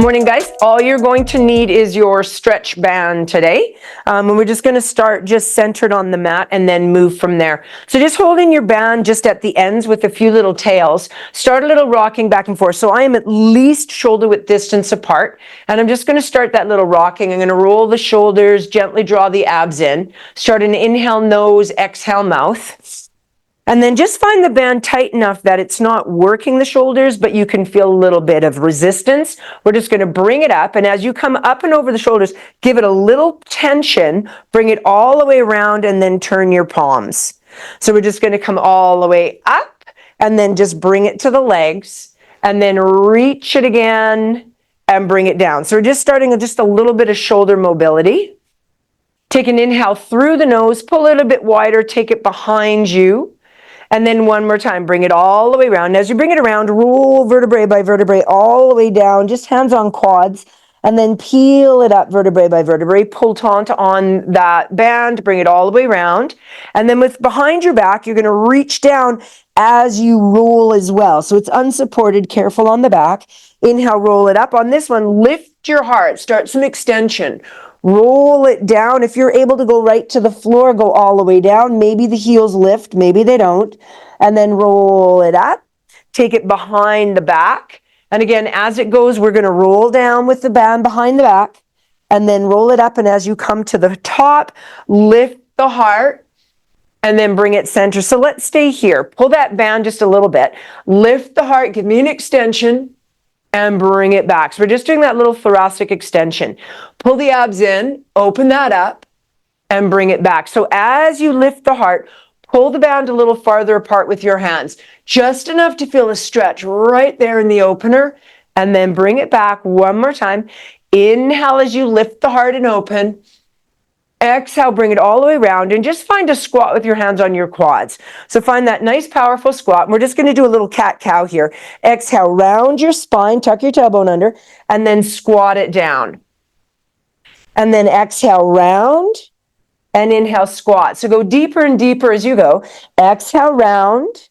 Morning, guys. All you're going to need is your stretch band today. And we're just going to start just centered on the mat and then move from there. So just holding your band just at the ends with a few little tails. Start a little rocking back and forth. So I am at least shoulder width distance apart. And I'm just going to start that little rocking. I'm going to roll the shoulders, gently draw the abs in. Start an inhale nose, exhale mouth. And then just find the band tight enough that it's not working the shoulders, but you can feel a little bit of resistance. We're just going to bring it up. And as you come up and over the shoulders, give it a little tension, bring it all the way around, and then turn your palms. So we're just going to come all the way up and then just bring it to the legs and then reach it again and bring it down. So we're just starting with just a little bit of shoulder mobility. Take an inhale through the nose, pull it a bit wider, take it behind you. And then one more time, bring it all the way around. And as you bring it around, roll vertebrae by vertebrae all the way down, just hands on quads, and then peel it up vertebrae by vertebrae, pull taut on that band, bring it all the way around. And then with behind your back, you're going to reach down as you roll as well. So it's unsupported, careful on the back. Inhale, roll it up. On this one, lift your heart, start some extension. Roll it down. If you're able to go right to the floor, go all the way down. Maybe the heels lift, maybe they don't. And then roll it up. Take it behind the back. And again, as it goes, we're going to roll down with the band behind the back. And then roll it up. And as you come to the top, lift the heart. And then bring it center. So let's stay here. Pull that band just a little bit. Lift the heart. Give me an extension. And bring it back. So we're just doing that little thoracic extension. Pull the abs in, open that up, and bring it back. So as you lift the heart, pull the band a little farther apart with your hands. Just enough to feel a stretch right there in the opener. And then bring it back one more time. Inhale as you lift the heart and open. Exhale, bring it all the way around and just find a squat with your hands on your quads. So find that nice, powerful squat. We're just going to do a little cat-cow here. Exhale, round your spine, tuck your tailbone under, and then squat it down. And then exhale, round, and inhale, squat. So go deeper and deeper as you go. Exhale, round.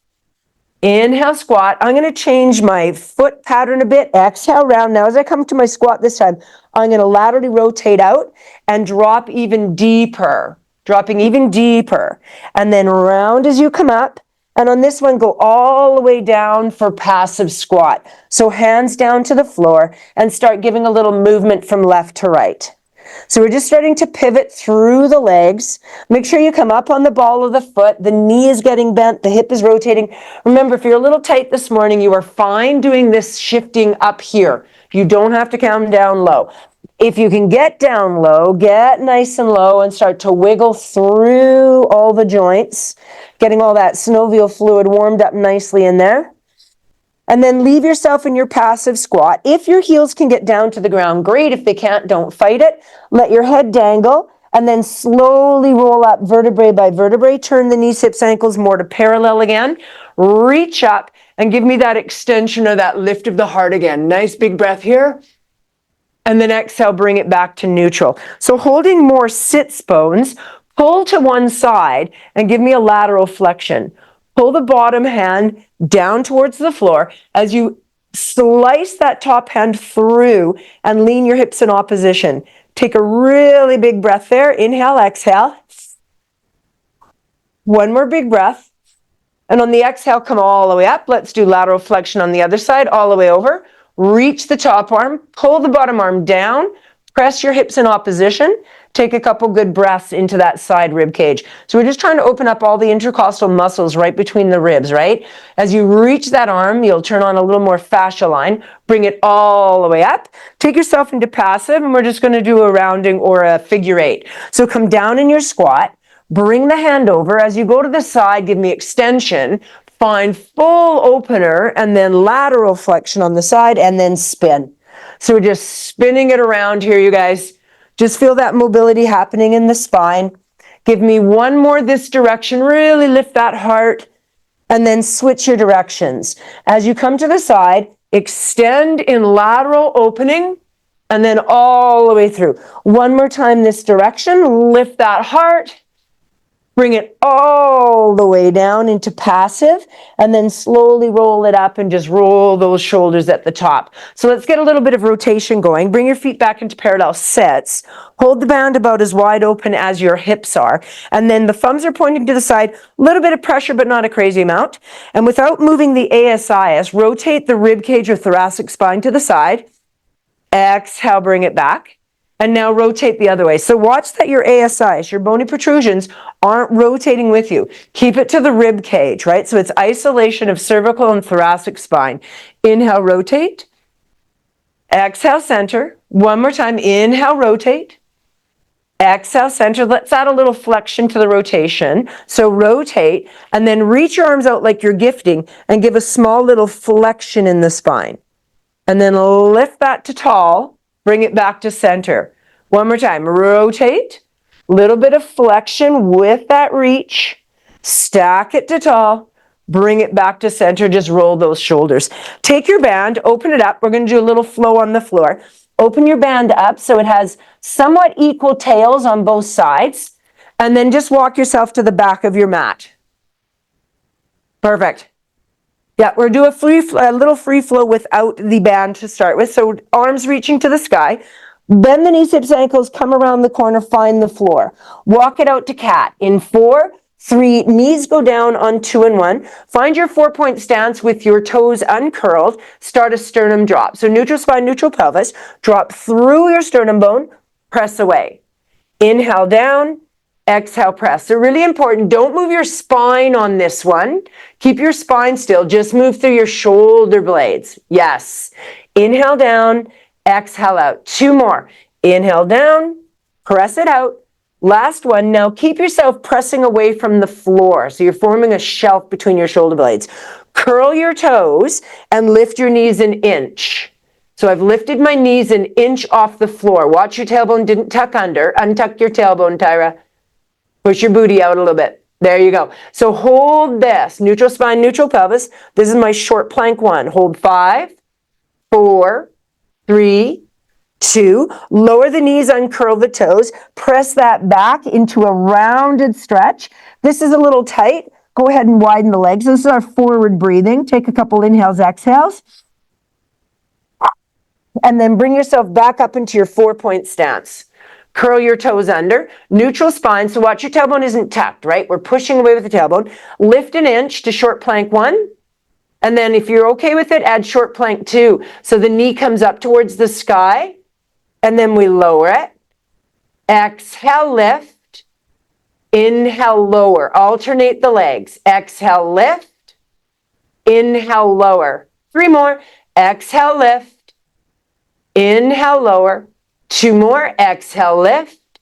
Inhale, squat. I'm going to change my foot pattern a bit. Exhale, round. Now as I come to my squat this time, I'm going to laterally rotate out and drop even deeper. Dropping even deeper. And then round as you come up. And on this one, go all the way down for passive squat. So hands down to the floor and start giving a little movement from left to right. So we're just starting to pivot through the legs. Make sure you come up on the ball of the foot. The knee is getting bent. The hip is rotating. Remember, if you're a little tight this morning, you are fine doing this shifting up here. You don't have to come down low. If you can get down low, get nice and low and start to wiggle through all the joints, getting all that synovial fluid warmed up nicely in there. And then leave yourself in your passive squat. If your heels can get down to the ground, great. If they can't, don't fight it. Let your head dangle and then slowly roll up vertebrae by vertebrae. Turn the knees, hips, ankles more to parallel again. Reach up and give me that extension or that lift of the heart again. Nice big breath here. And then exhale, bring it back to neutral. So holding more sits bones, pull to one side and give me a lateral flexion. Pull the bottom hand down towards the floor as you slice that top hand through and lean your hips in opposition. Take a really big breath there. Inhale, exhale. One more big breath. And on the exhale, come all the way up. Let's do lateral flexion on the other side, all the way over. Reach the top arm, pull the bottom arm down, press your hips in opposition. Take a couple good breaths into that side rib cage. So we're just trying to open up all the intercostal muscles right between the ribs, right? As you reach that arm, you'll turn on a little more fascia line. Bring it all the way up. Take yourself into passive, and we're just going to do a rounding or a figure eight. So come down in your squat. Bring the hand over. As you go to the side, give me extension. Find full opener, and then lateral flexion on the side, and then spin. So we're just spinning it around here, you guys. Just feel that mobility happening in the spine. Give me one more this direction. Really lift that heart and then switch your directions. As you come to the side, extend in lateral opening and then all the way through. One more time this direction. Lift that heart Bring it all the way down into passive, and then slowly roll it up and just roll those shoulders at the top. So let's get a little bit of rotation going. Bring your feet back into parallel sets. Hold the band about as wide open as your hips are. And then the thumbs are pointing to the side. A little bit of pressure, but not a crazy amount. And without moving the ASIS, rotate the rib cage or thoracic spine to the side. Exhale, bring it back. And now rotate the other way. So watch that your ASIs, your bony protrusions, aren't rotating with you. Keep it to the rib cage, right? So it's isolation of cervical and thoracic spine. Inhale, rotate. Exhale, center. One more time. Inhale, rotate. Exhale, center. Let's add a little flexion to the rotation. So rotate, and then reach your arms out like you're gifting and give a small little flexion in the spine. And then lift that to tall. Bring it back to center. One more time. Rotate. Little bit of flexion with that reach. Stack it to tall. Bring it back to center. Just roll those shoulders. Take your band. Open it up. We're going to do a little flow on the floor. Open your band up so it has somewhat equal tails on both sides. And then just walk yourself to the back of your mat. Perfect. Yeah, we're doing a little free flow without the band to start with. So arms reaching to the sky. Bend the knees, hips, ankles, come around the corner, find the floor. Walk it out to cat. In 4, 3, knees go down on 2 and 1. Find your 4-point stance with your toes uncurled. Start a sternum drop. So neutral spine, neutral pelvis. Drop through your sternum bone. Press away. Inhale down. Exhale, press. So really important, don't move your spine on this one. Keep your spine still. Just move through your shoulder blades. Yes. Inhale down, exhale out. 2 more. Inhale down, press it out. Last one. Now keep yourself pressing away from the floor. So you're forming a shelf between your shoulder blades. Curl your toes and lift your knees an inch. So I've lifted my knees an inch off the floor. Watch your tailbone didn't tuck under. Untuck your tailbone, Tyra. Push your booty out a little bit. There you go. So hold this. Neutral spine, neutral pelvis. This is my short plank 1. Hold 5, 4, 3, 2. Lower the knees, uncurl the toes. Press that back into a rounded stretch. This is a little tight. Go ahead and widen the legs. This is our forward breathing. Take a couple inhales, exhales. And then bring yourself back up into your 4-point stance. Curl your toes under. Neutral spine. So watch your tailbone isn't tucked, right? We're pushing away with the tailbone. Lift an inch to short plank 1. And then if you're okay with it, add short plank 2. So the knee comes up towards the sky. And then we lower it. Exhale, lift. Inhale, lower. Alternate the legs. Exhale, lift. Inhale, lower. 3 more. Exhale, lift. Inhale, lower. 2 more. Exhale, lift.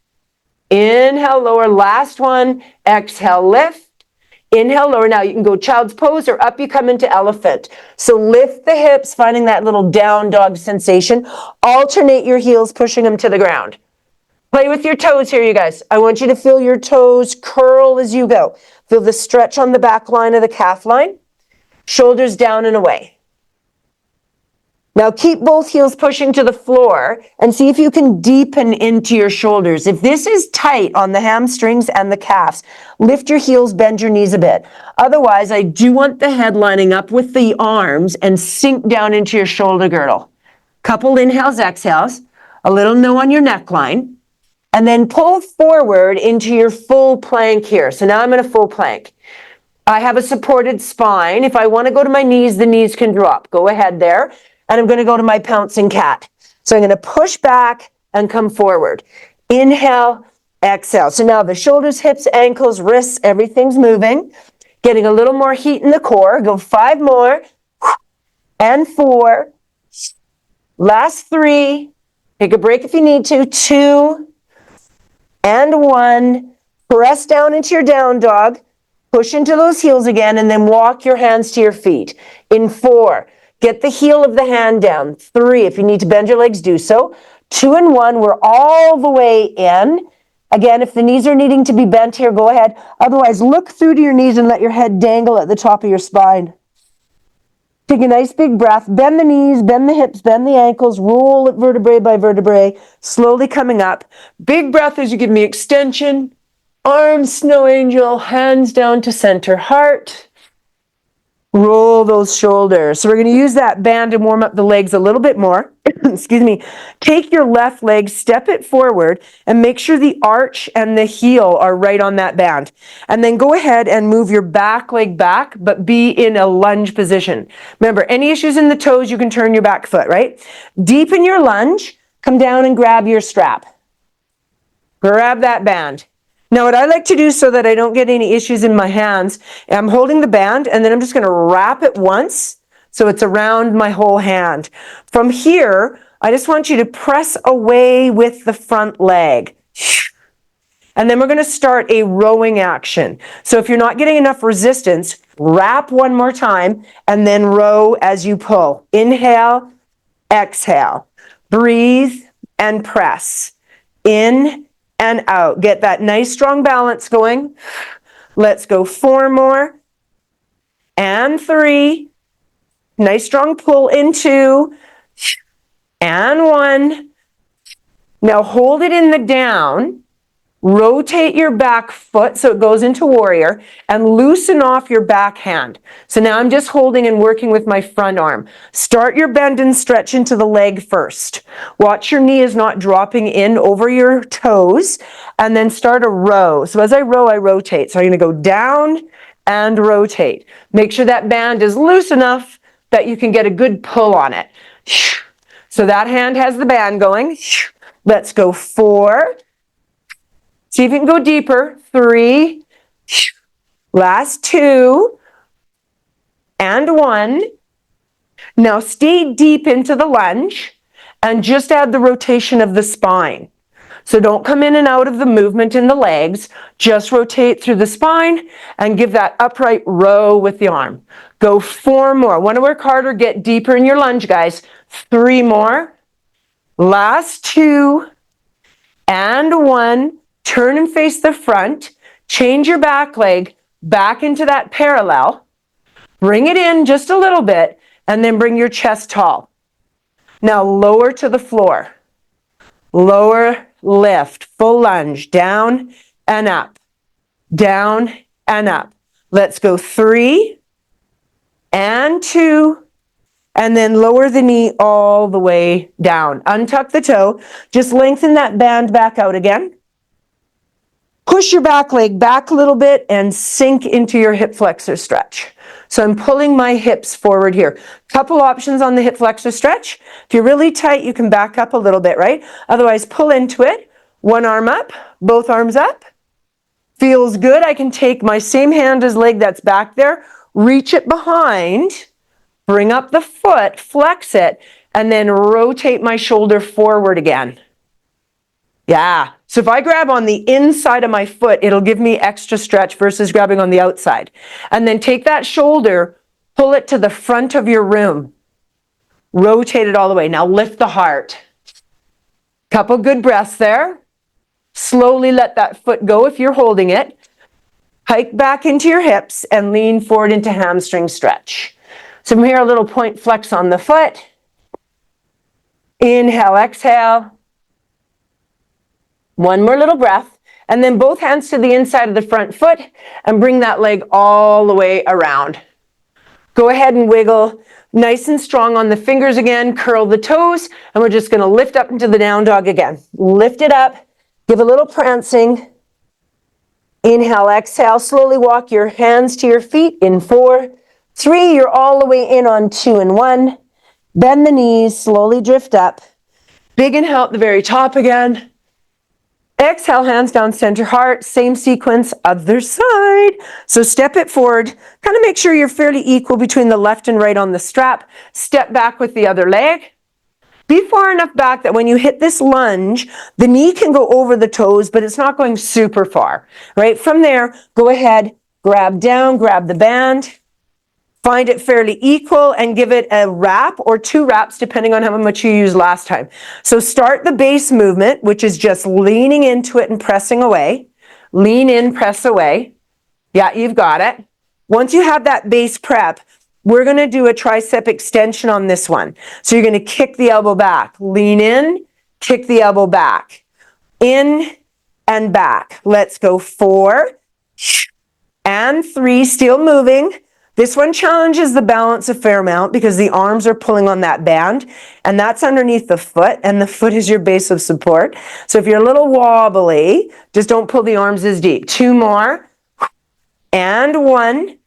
Inhale, lower. Last one. Exhale, lift. Inhale, lower. Now you can go child's pose or up you come into elephant. So lift the hips, finding that little down dog sensation. Alternate your heels, pushing them to the ground. Play with your toes here, you guys. I want you to feel your toes curl as you go. Feel the stretch on the back line of the calf line. Shoulders down and away. Now keep both heels pushing to the floor and see if you can deepen into your shoulders. If this is tight on the hamstrings and the calves, lift your heels, bend your knees a bit. Otherwise, I do want the head lining up with the arms and sink down into your shoulder girdle. Couple inhales, exhales, a little no on your neckline, and then pull forward into your full plank here. So now I'm in a full plank. I have a supported spine. If I want to go to my knees, the knees can drop. Go ahead there. And I'm going to go to my pouncing cat. So I'm going to push back and come forward. Inhale, exhale. So now the shoulders, hips, ankles, wrists, everything's moving. Getting a little more heat in the core. Go 5 more. And 4. Last 3. Take a break if you need to. 2. And 1. Press down into your down dog. Push into those heels again and then walk your hands to your feet. In 4. Get the heel of the hand down. 3, if you need to bend your legs, do so. 2 and 1, we're all the way in. Again, if the knees are needing to be bent here, go ahead. Otherwise, look through to your knees and let your head dangle at the top of your spine. Take a nice big breath. Bend the knees, bend the hips, bend the ankles. Roll it vertebrae by vertebrae. Slowly coming up. Big breath as you give me extension. Arms, snow angel, hands down to center heart. Roll those shoulders. So we're going to use that band to warm up the legs a little bit more. Excuse me. Take your left leg, step it forward, and make sure the arch and the heel are right on that band. And then go ahead and move your back leg back, but be in a lunge position. Remember, any issues in the toes, you can turn your back foot, right? Deepen your lunge. Come down and grab your strap. Grab that band. Now what I like to do so that I don't get any issues in my hands, I'm holding the band and then I'm just going to wrap it once so it's around my whole hand. From here, I just want you to press away with the front leg. And then we're going to start a rowing action. So if you're not getting enough resistance, wrap one more time and then row as you pull. Inhale, exhale. Breathe and press. In and out. Get that nice strong balance going. Let's go 4 more. And 3. Nice strong pull in 2. And 1. Now hold it in the down. Rotate your back foot so it goes into warrior and loosen off your back hand. So now I'm just holding and working with my front arm. Start your bend and stretch into the leg first. Watch your knee is not dropping in over your toes and then start a row. So as I row, I rotate. So I'm going to go down and rotate. Make sure that band is loose enough that you can get a good pull on it. So that hand has the band going. Let's go 4. See if you can go deeper. 3. Last 2. And 1. Now stay deep into the lunge and just add the rotation of the spine. So don't come in and out of the movement in the legs. Just rotate through the spine and give that upright row with the arm. Go 4 more. Want to work harder? Get deeper in your lunge, guys. 3 more. Last 2. And 1. Turn and face the front, change your back leg back into that parallel, bring it in just a little bit, and then bring your chest tall. Now lower to the floor. Lower, lift, full lunge, down and up, down and up. Let's go 3 and 2, and then lower the knee all the way down. Untuck the toe, just lengthen that band back out again. Push your back leg back a little bit and sink into your hip flexor stretch. So I'm pulling my hips forward here. Couple options on the hip flexor stretch. If you're really tight, you can back up a little bit, right? Otherwise, pull into it. One arm up, both arms up. Feels good. I can take my same hand as leg that's back there, reach it behind, bring up the foot, flex it, and then rotate my shoulder forward again. Yeah. So if I grab on the inside of my foot, it'll give me extra stretch versus grabbing on the outside. And then take that shoulder, pull it to the front of your room. Rotate it all the way. Now lift the heart. Couple good breaths there. Slowly let that foot go if you're holding it. Hike back into your hips and lean forward into hamstring stretch. So from here, a little point flex on the foot. Inhale, exhale. One more little breath, and then both hands to the inside of the front foot and bring that leg all the way around. Go ahead and wiggle nice and strong on the fingers again, curl the toes, and we're just going to lift up into the down dog again. Lift it up, give a little prancing. Inhale, exhale, slowly walk your hands to your feet in 4, 3, you're all the way in on 2 and 1. Bend the knees, slowly drift up. Big inhale at the very top again. Exhale, hands down, center heart, same sequence, other side. So step it forward, kind of make sure you're fairly equal between the left and right on the strap. Step back with the other leg. Be far enough back that when you hit this lunge, the knee can go over the toes, but it's not going super far, right? From there, go ahead, grab down, grab the band. Find it fairly equal and give it a wrap or 2 wraps depending on how much you used last time. So start the base movement, which is just leaning into it and pressing away. Lean in, press away. Yeah, you've got it. Once you have that base prep, we're going to do a tricep extension on this one. So you're going to kick the elbow back. Lean in, kick the elbow back. In and back. Let's go 4 and 3, still moving. This one challenges the balance a fair amount because the arms are pulling on that band, and that's underneath the foot, and the foot is your base of support. So if you're a little wobbly, just don't pull the arms as deep. 2 more, and 1.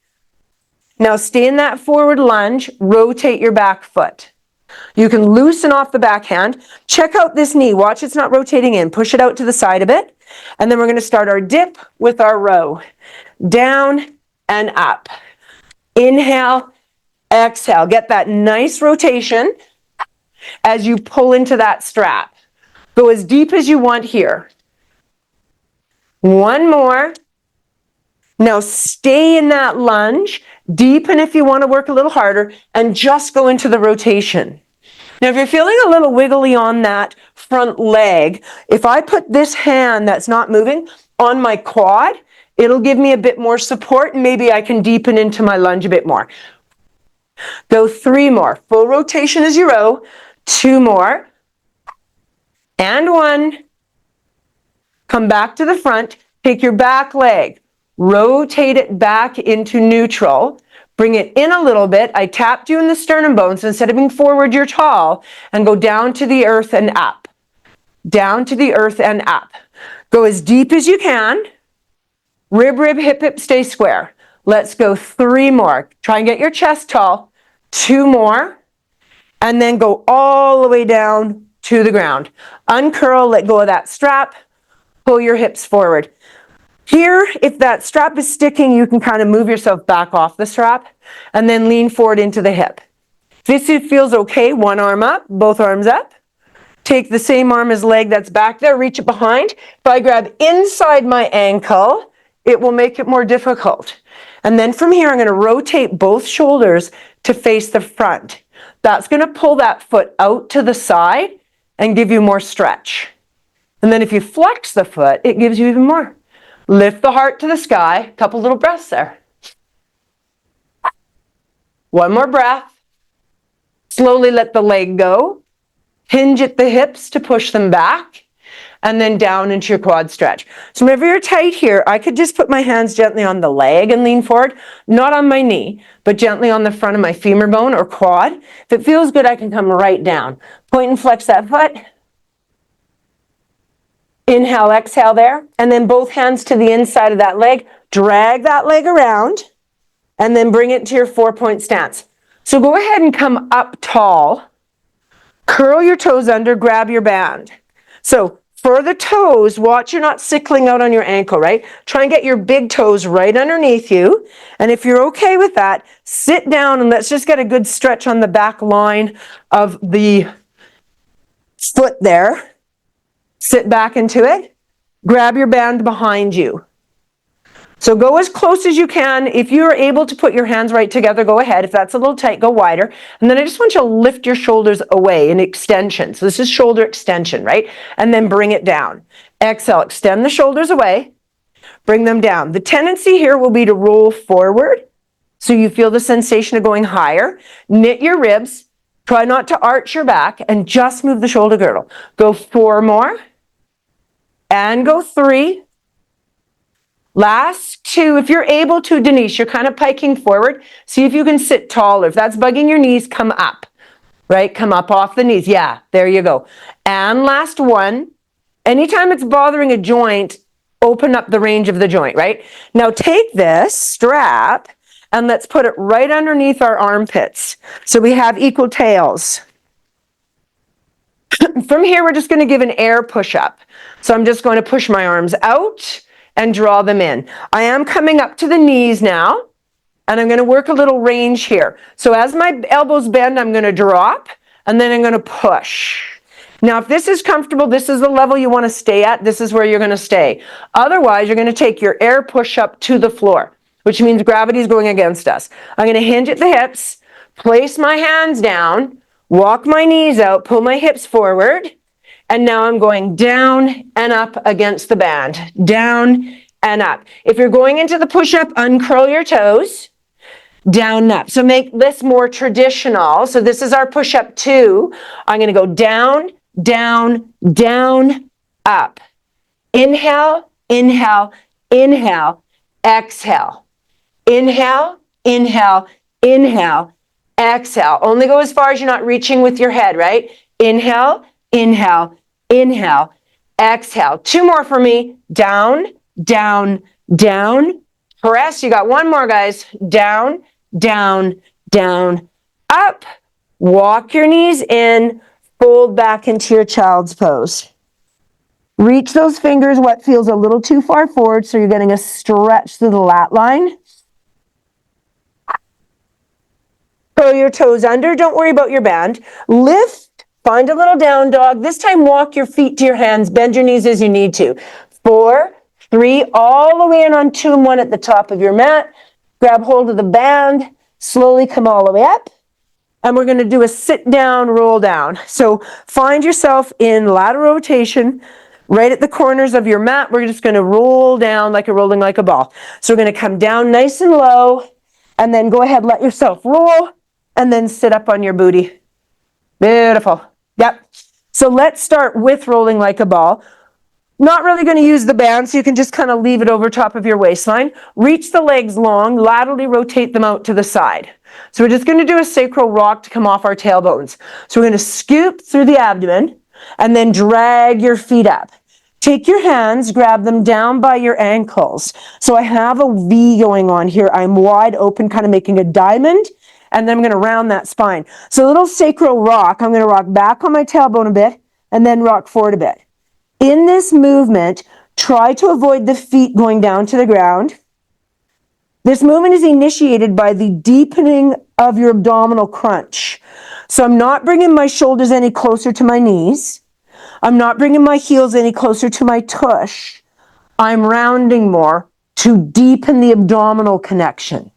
Now stay in that forward lunge, rotate your back foot. You can loosen off the backhand. Check out this knee. Watch it's not rotating in. Push it out to the side a bit. And then we're going to start our dip with our row. Down and up. Inhale, exhale. Get that nice rotation as you pull into that strap. Go as deep as you want here. 1 more. Now stay in that lunge. Deepen if you want to work a little harder, and just go into the rotation. Now, if you're feeling a little wiggly on that front leg, if I put this hand that's not moving on my quad, it'll give me a bit more support, and maybe I can deepen into my lunge a bit more. Go 3 more. Full rotation as you row. 2 more. And 1. Come back to the front. Take your back leg. Rotate it back into neutral. Bring it in a little bit. I tapped you in the sternum bone, so instead of being forward, you're tall, and go down to the earth and up. Down to the earth and up. Go as deep as you can. Rib, rib, hip, hip, stay square. Let's go 3 more. Try and get your chest tall. 2 more. And then go all the way down to the ground. Uncurl, let go of that strap. Pull your hips forward. Here, if that strap is sticking, you can kind of move yourself back off the strap and then lean forward into the hip. If this feels okay, 1 arm up, both arms up. Take the same arm as leg that's back there, reach it behind. If I grab inside my ankle, it will make it more difficult. And then from here, I'm going to rotate both shoulders to face the front. That's going to pull that foot out to the side and give you more stretch. And then if you flex the foot, it gives you even more. Lift the heart to the sky. A couple little breaths there. 1 more breath. Slowly let the leg go. Hinge at the hips to push them back. And then down into your quad stretch. So whenever you're tight here, I could just put my hands gently on the leg and lean forward. Not on my knee, but gently on the front of my femur bone or quad. If it feels good, I can come right down. Point and flex that foot. Inhale, exhale there, and then both hands to the inside of that leg. Drag that leg around, and then bring it to your 4-point stance. So go ahead and come up tall. Curl your toes under, grab your band. So for the toes, watch you're not sickling out on your ankle, right? Try and get your big toes right underneath you. And if you're okay with that, sit down and let's just get a good stretch on the back line of the foot there. Sit back into it. Grab your band behind you. So go as close as you can. If you're able to put your hands right together, go ahead. If that's a little tight, go wider. And then I just want you to lift your shoulders away in extension. So this is shoulder extension, right? And then bring it down. Exhale, extend the shoulders away. Bring them down. The tendency here will be to roll forward. So you feel the sensation of going higher. Knit your ribs. Try not to arch your back and just move the shoulder girdle. Go 4 more. And go 3. Last 2. If you're able to, Denise, you're kind of piking forward. See if you can sit taller. If that's bugging your knees, come up. Right? Come up off the knees. Yeah, there you go. And last 1. Anytime it's bothering a joint, open up the range of the joint, right? Now take this strap and let's put it right underneath our armpits. So we have equal tails. From here, we're just going to give an air push-up. So I'm just going to push my arms out and draw them in. I am coming up to the knees now, and I'm going to work a little range here. So as my elbows bend, I'm going to drop, and then I'm going to push. Now, if this is comfortable, this is the level you want to stay at, this is where you're going to stay. Otherwise, you're going to take your air push-up to the floor, which means gravity is going against us. I'm going to hinge at the hips, place my hands down, walk my knees out, pull my hips forward, and now I'm going down and up against the band. Down and up. If you're going into the push-up, uncurl your toes. Down and up. So make this more traditional. So this is our push-up 2. I'm going to go down, down, down, up. Inhale, inhale, inhale, exhale. Inhale, inhale, inhale, exhale. Only go as far as you're not reaching with your head, right? Inhale, inhale, inhale, exhale. 2 more for me. Down, down, down. Press. You got 1 more, guys. Down, down, down, up. Walk your knees in. Fold back into your child's pose. Reach those fingers what feels a little too far forward, so you're getting a stretch through the lat line. Curl your toes under. Don't worry about your band. Lift. Find a little down dog. This time walk your feet to your hands. Bend your knees as you need to. 4, 3, all the way in on 2 and 1 at the top of your mat. Grab hold of the band. Slowly come all the way up. And we're going to do a sit down, roll down. So find yourself in lateral rotation right at the corners of your mat. We're just going to roll down like you're rolling like a ball. So we're going to come down nice and low. And then go ahead, let yourself roll. And then sit up on your booty. Beautiful. Yep. So let's start with rolling like a ball. Not really going to use the band, so you can just kind of leave it over top of your waistline. Reach the legs long, laterally rotate them out to the side. So we're just going to do a sacral rock to come off our tailbones. So we're going to scoop through the abdomen and then drag your feet up. Take your hands, grab them down by your ankles. So I have a V going on here. I'm wide open, kind of making a diamond. And then I'm going to round that spine. So a little sacral rock. I'm going to rock back on my tailbone a bit and then rock forward a bit. In this movement, try to avoid the feet going down to the ground. This movement is initiated by the deepening of your abdominal crunch. So I'm not bringing my shoulders any closer to my knees. I'm not bringing my heels any closer to my tush. I'm rounding more to deepen the abdominal connection.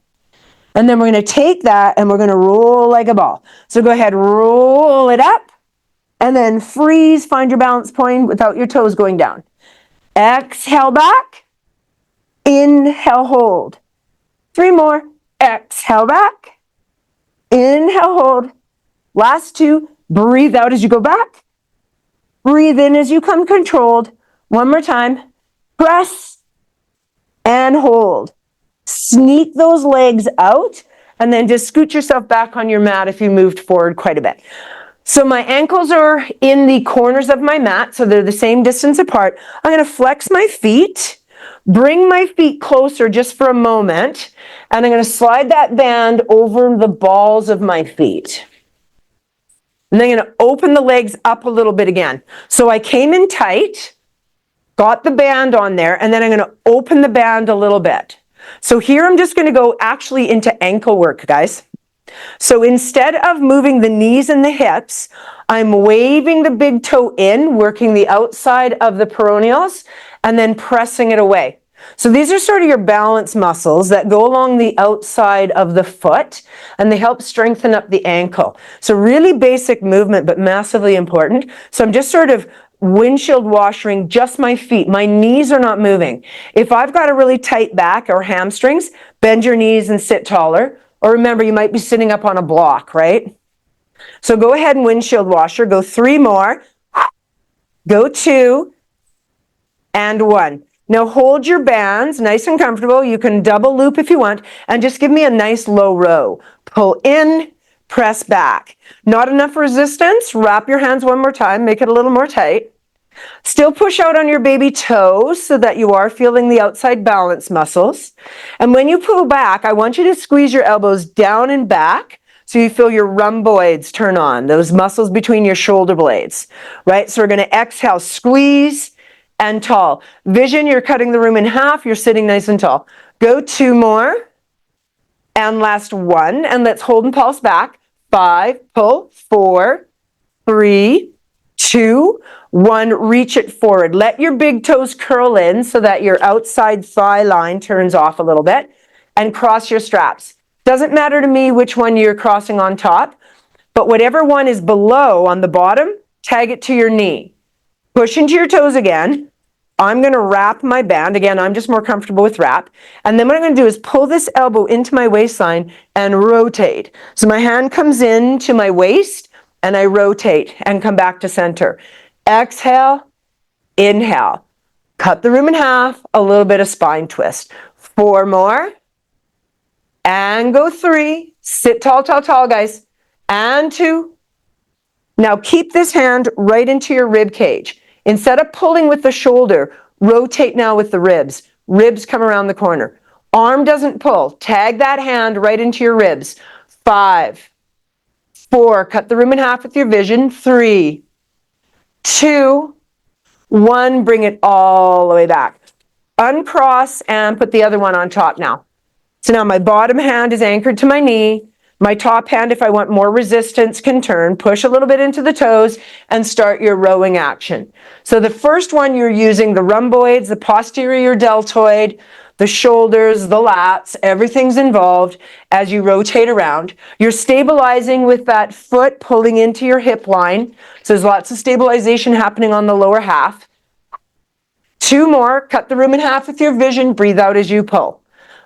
And then we're going to take that and we're going to roll like a ball. So go ahead, roll it up. And then freeze, find your balance point without your toes going down. Exhale back. Inhale, hold. 3 more. Exhale back. Inhale, hold. Last 2. Breathe out as you go back. Breathe in as you come controlled. 1 more time. Press and hold. Sneak those legs out and then just scoot yourself back on your mat if you moved forward quite a bit. So my ankles are in the corners of my mat, so they're the same distance apart. I'm going to flex my feet, bring my feet closer just for a moment, and I'm going to slide that band over the balls of my feet. And then I'm going to open the legs up a little bit again. So I came in tight, got the band on there, and then I'm going to open the band a little bit. So here I'm just going to go actually into ankle work, guys. So instead of moving the knees and the hips, I'm waving the big toe in, working the outside of the peroneals, and then pressing it away. So these are sort of your balance muscles that go along the outside of the foot, and they help strengthen up the ankle. So really basic movement, but massively important. So I'm just sort of windshield washering just my feet. My knees are not moving. If I've got a really tight back or hamstrings, bend your knees and sit taller. Or remember, you might be sitting up on a block, right? So go ahead and windshield washer. Go 3 more. Go 2 and 1. Now hold your bands nice and comfortable. You can double loop if you want, and just give me a nice low row. Pull in, press back. Not enough resistance. Wrap your hands 1 more time. Make it a little more tight. Still push out on your baby toes so that you are feeling the outside balance muscles. And when you pull back, I want you to squeeze your elbows down and back so you feel your rhomboids turn on, those muscles between your shoulder blades, right? So we're going to exhale, squeeze and tall. Vision, you're cutting the room in half. You're sitting nice and tall. Go 2 more. And last 1. And let's hold and pulse back. 5, pull, 4, 3, 2, 1, reach it forward. Let your big toes curl in so that your outside thigh line turns off a little bit, and cross your straps. Doesn't matter to me which one you're crossing on top, but whatever one is below on the bottom, tag it to your knee. Push into your toes again. I'm going to wrap my band. Again, I'm just more comfortable with wrap. And then what I'm going to do is pull this elbow into my waistline and rotate. So my hand comes in to my waist, and I rotate and come back to center. Exhale, inhale. cut the room in half, a little bit of spine twist. 4 more, and go 3. Sit tall, tall, tall, guys. And 2. Now keep this hand right into your rib cage. Instead of pulling with the shoulder, rotate now with the ribs. Ribs come around the corner. Arm doesn't pull. Tag that hand right into your ribs. 5, 4, cut the room in half with your vision. 3, 2, 1, bring it all the way back. Uncross and put the other one on top now. So now my bottom hand is anchored to my knee. My top hand, if I want more resistance, can turn. Push a little bit into the toes and start your rowing action. So the first one, you're using the rhomboids, the posterior deltoid, the shoulders, the lats, everything's involved as you rotate around. You're stabilizing with that foot pulling into your hip line. So there's lots of stabilization happening on the lower half. 2 more, cut the room in half with your vision, breathe out as you pull.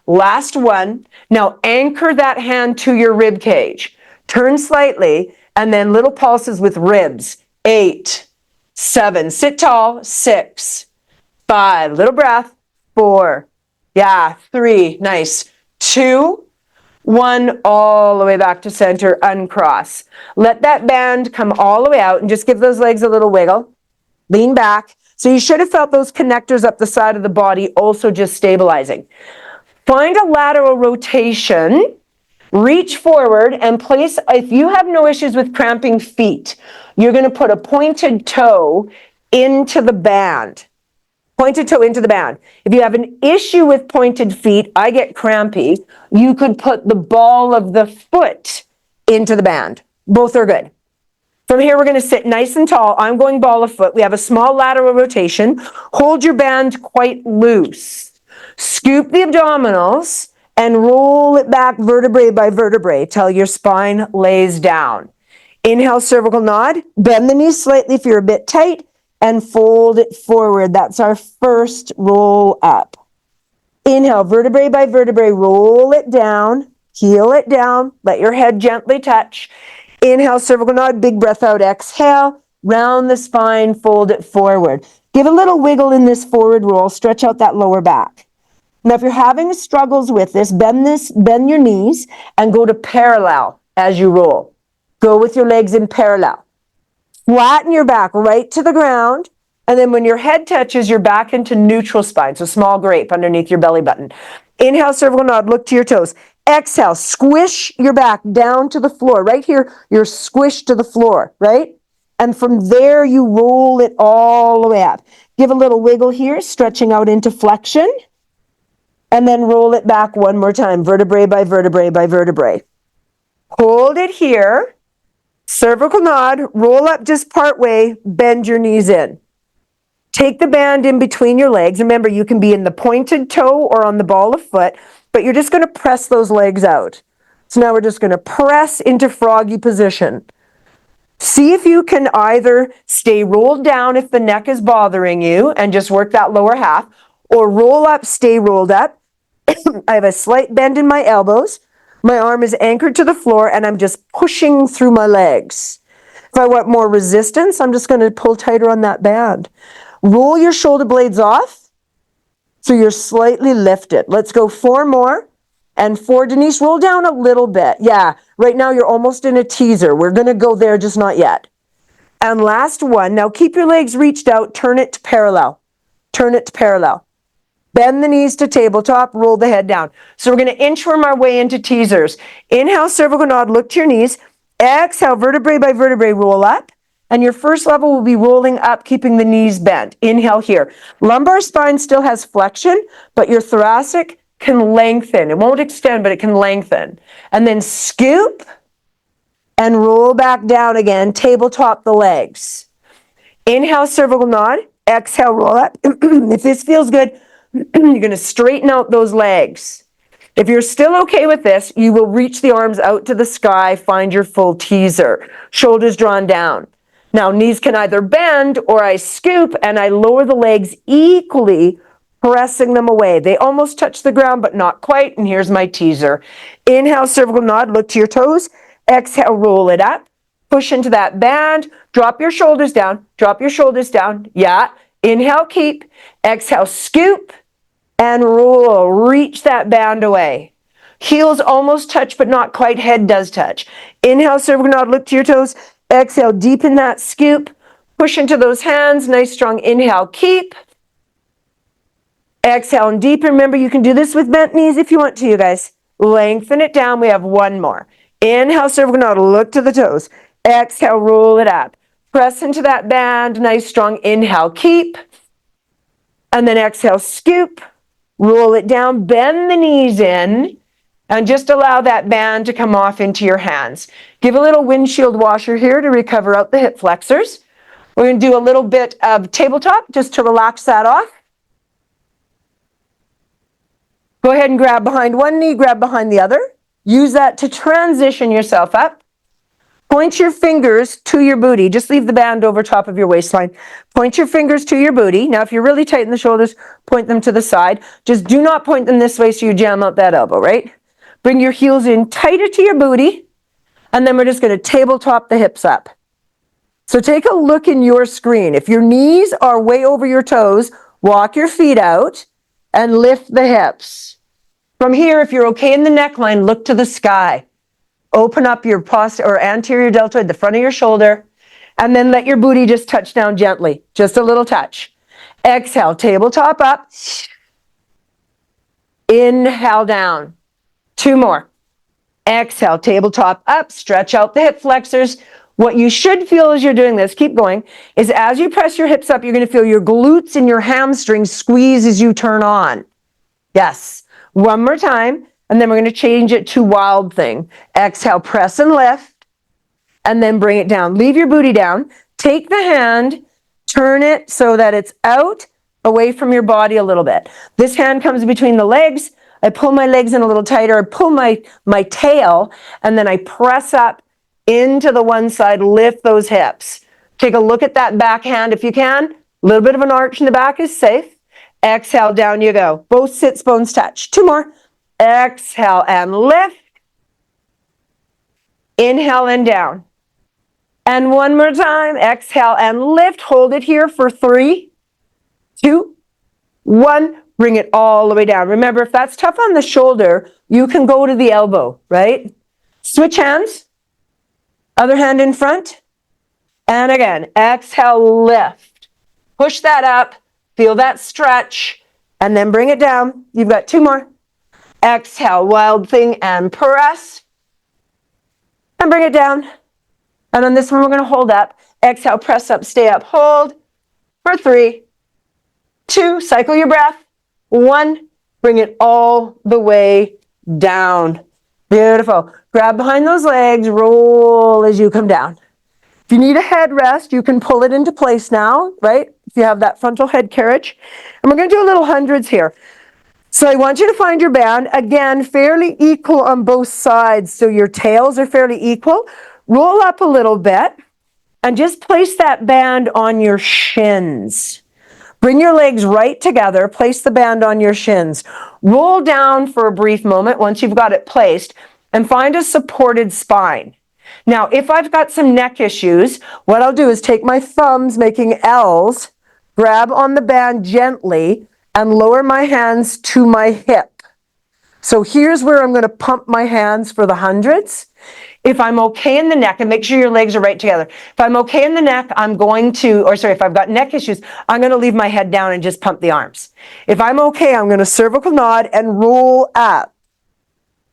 Last one. Now anchor that hand to your rib cage. Turn slightly and then little pulses with ribs. 8, 7, sit tall. 6, 5, little breath. 4, yeah, 3, nice. 2, 1, all the way back to center, uncross. Let that band come all the way out and just give those legs a little wiggle. Lean back. So you should have felt those connectors up the side of the body also just stabilizing. Find a lateral rotation, reach forward and place, if you have no issues with cramping feet, you're going to put a pointed toe into the band. Pointed toe into the band. If you have an issue with pointed feet, I get crampy, you could put the ball of the foot into the band. Both are good. From here, we're going to sit nice and tall. I'm going ball of foot. We have a small lateral rotation. Hold your band quite loose. Scoop the abdominals and roll it back vertebrae by vertebrae till your spine lays down. Inhale, cervical nod. Bend the knees slightly if you're a bit tight and fold it forward. That's our first roll up. Inhale, vertebrae by vertebrae, roll it down, heel it down, let your head gently touch. Inhale, cervical nod, big breath out, exhale, round the spine, fold it forward. Give a little wiggle in this forward roll, stretch out that lower back. Now, if you're having struggles with this, bend your knees and go to parallel as you roll. Go with your legs in parallel. Flatten your back right to the ground. And then when your head touches, you're back into neutral spine. So small grape underneath your belly button. Inhale, cervical nod, look to your toes. Exhale, squish your back down to the floor. Right here, you're squished to the floor, right? And from there, you roll it all the way up. Give a little wiggle here, stretching out into flexion. And then roll it back one more time, vertebrae by vertebrae by vertebrae. Hold it here. Cervical nod, roll up just part way, bend your knees in. Take the band in between your legs. Remember, you can be in the pointed toe or on the ball of foot, but you're just going to press those legs out. So now we're just going to press into froggy position. See if you can either stay rolled down if the neck is bothering you and just work that lower half, or roll up, stay rolled up. I have a slight bend in my elbows. My arm is anchored to the floor and I'm just pushing through my legs. If I want more resistance, I'm just going to pull tighter on that band. Roll your shoulder blades off so you're slightly lifted. Let's go 4 more. And 4, Denise, roll down a little bit. Yeah, right now you're almost in a teaser. We're going to go there, just not yet. And last one. Now keep your legs reached out. Turn it to parallel. Turn it to parallel. Bend the knees to tabletop, roll the head down. So we're going to inchworm our way into teasers. Inhale, cervical nod, look to your knees. Exhale, vertebrae by vertebrae, roll up. And your first level will be rolling up, keeping the knees bent. Inhale here. Lumbar spine still has flexion, but your thoracic can lengthen. It won't extend, but it can lengthen. And then scoop and roll back down again, tabletop the legs. Inhale, cervical nod. Exhale, roll up. If this feels good, you're going to straighten out those legs. If you're still okay with this, you will reach the arms out to the sky, find your full teaser. Shoulders drawn down. Now, knees can either bend or I scoop and I lower the legs equally, pressing them away. They almost touch the ground, but not quite. And here's my teaser. Inhale, cervical nod, look to your toes. Exhale, roll it up. Push into that band. Drop your shoulders down. Drop your shoulders down. Yeah. Inhale, keep. Exhale, scoop and roll. Reach that band away. Heels almost touch, but not quite. Head does touch. Inhale, cervical nod, look to your toes. Exhale, deepen that scoop. Push into those hands. Nice, strong inhale, keep. Exhale and deepen. Remember, you can do this with bent knees if you want to, you guys. Lengthen it down. We have one more. Inhale, cervical nod, look to the toes. Exhale, roll it up. Press into that band. Nice, strong inhale, keep. And then exhale, scoop. Roll it down, bend the knees in, and just allow that band to come off into your hands. Give a little windshield washer here to recover out the hip flexors. We're going to do a little bit of tabletop just to relax that off. Go ahead and grab behind one knee, grab behind the other. Use that to transition yourself up. Point your fingers to your booty. Just leave the band over top of your waistline. Point your fingers to your booty. Now, if you're really tight in the shoulders, point them to the side. Just do not point them this way so you jam out that elbow, right? Bring your heels in tighter to your booty, and then we're just going to tabletop the hips up. So take a look in your screen. If your knees are way over your toes, walk your feet out and lift the hips. From here, if you're okay in the neckline, look to the sky. Open up your posterior or anterior deltoid, the front of your shoulder, and then let your booty just touch down gently. Just a little touch. Exhale, tabletop up. Inhale down. Two more. Exhale, tabletop up. Stretch out the hip flexors. What you should feel as you're doing this, keep going, is as you press your hips up, you're going to feel your glutes and your hamstrings squeeze as you turn on. Yes. One more time. And then we're going to change it to wild thing. Exhale, press and lift, and then bring it down. Leave your booty down. Take the hand, turn it so that it's out, away from your body a little bit. This hand comes between the legs. I pull my legs in a little tighter. I pull my tail, and then I press up into the one side, lift those hips. Take a look at that back hand if you can. A little bit of an arch in the back is safe. Exhale, down you go. Both sits bones touch. Two more. Exhale and lift. Inhale and down. And one more time. Exhale and lift. Hold it here for 3, 2, 1. Bring it all the way down. Remember, if that's tough on the shoulder, you can go to the elbow, right? Switch hands. Other hand in front. And again, exhale, lift. Push that up. Feel that stretch. And then bring it down. You've got 2 more. Exhale, wild thing, and press. And bring it down. And on this one, we're going to hold up. Exhale, press up, stay up, hold for 3, 2, cycle your breath. 1, bring it all the way down. Beautiful. Grab behind those legs, roll as you come down. If you need a head rest, you can pull it into place now, right? If you have that frontal head carriage. And we're going to do a little hundreds here. So I want you to find your band, again, fairly equal on both sides, so your tails are fairly equal. Roll up a little bit and just place that band on your shins. Bring your legs right together, place the band on your shins. Roll down for a brief moment once you've got it placed and find a supported spine. Now, if I've got some neck issues, what I'll do is take my thumbs making L's, grab on the band gently, and lower my hands to my hip. So here's where I'm going to pump my hands for the hundreds. If I'm okay in the neck, and make sure your legs are right together. If I'm okay in the neck, if I've got neck issues, I'm going to leave my head down and just pump the arms. If I'm okay, I'm going to cervical nod and roll up.